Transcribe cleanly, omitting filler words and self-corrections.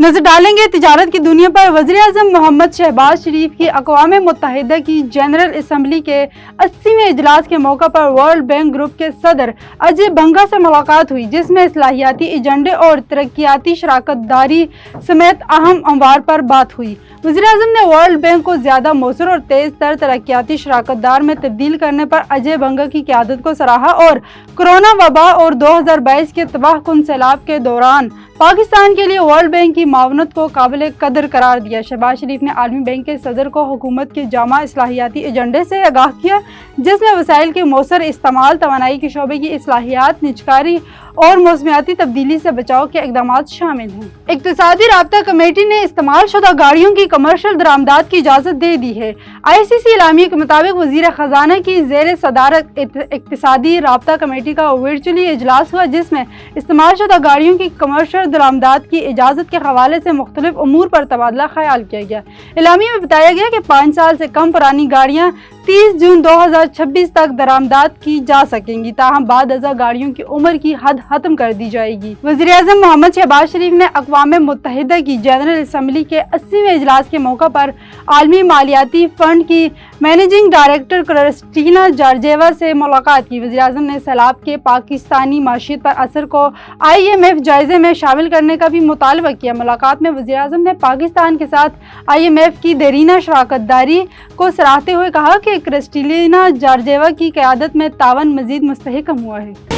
नजर डालेंगे तिजारत की दुनिया पर। वज़ीर-ए-आज़म मोहम्मद शहबाज शरीफ की अक़वाम मुत्तहिदा की जनरल असम्बली के 80वें इजलास के मौका पर वर्ल्ड बैंक ग्रुप के सदर अजय बंगा से मुलाकात हुई, जिसमें इस्लाहियाती एजेंडे और तरक्याती शराकत दारी समेत अहम अमवार पर बात हुई। वज़ीर-ए-आज़म ने वर्ल्ड बैंक को ज़्यादा मौसर और तेज़ तर तरक्याती शराकत दार में तब्दील करने पर अजय बंगा की क़यादत को सराहा और कोरोना वबा और 2022 के तबाहकुन सैलाब के दौरान पाकिस्तान के लिए वर्ल्ड बैंक की मावनत को काबिल कदर करार दिया। शहबाज शरीफ ने आलमी बैंक के सदर को हुकूमत के जामा इस्लाहियाती एजेंडे से आगाह किया, जिसमें वसाइल के मौसर इस्तेमाल, तवानाई के शोबे की इस्लाहियात, निजकारी और मौसमियाती तब्दीली से बचाव के इक़दामात शामिल हैं। इक़्तिसादी राब्ता कमेटी ने इस्तेमाल शुदा गाड़ियों की कमर्शियल दरामदात की इजाज़त दे दी है। ICC इलामी के मुताबिक वज़ीर ख़जाना की ज़ेर सदारत इक़्तिसादी राब्ता कमेटी का वर्चुअली इजलास हुआ, जिसमें इस्तेमाल शुदा गाड़ियों की कमर्शियल दरामदात की इजाज़त के हवाले से मुख्तलिफ उमूर पर तबादला ख्याल किया गया। इलामी में बताया गया कि 5 साल से कम पुरानी गाड़ियाँ 30 जून 2026 तक दरामदात की जा सकेंगी, ताहम बाद अज़ा गाड़ियों की उम्र की हद खत्म कर दी जाएगी। वज़ीर-ए-आज़म मोहम्मद शहबाज शरीफ ने अक़वाम मुत्तहिदा की जनरल असम्बली के 80वें इजलास के मौका पर आलमी मालियाती फ़ंड की मैनेजिंग डायरेक्टर क्रिस्टीना जॉर्जिएवा से मुलाकात की। वज़ीर-ए-आज़म ने सैलाब के पाकिस्तानी माशियत पर असर को IMF जायजे में शामिल करने का भी मुतालबा किया। मुलाकात में वज़ीर-ए-आज़म ने पाकिस्तान के साथ IMF की देरीना शराकत दारी को सराहते हुए कहा कि क्रिस्टीना जॉर्जिएवा की क़यादत में तावन मज़ीद मुस्तहकम हुआ है।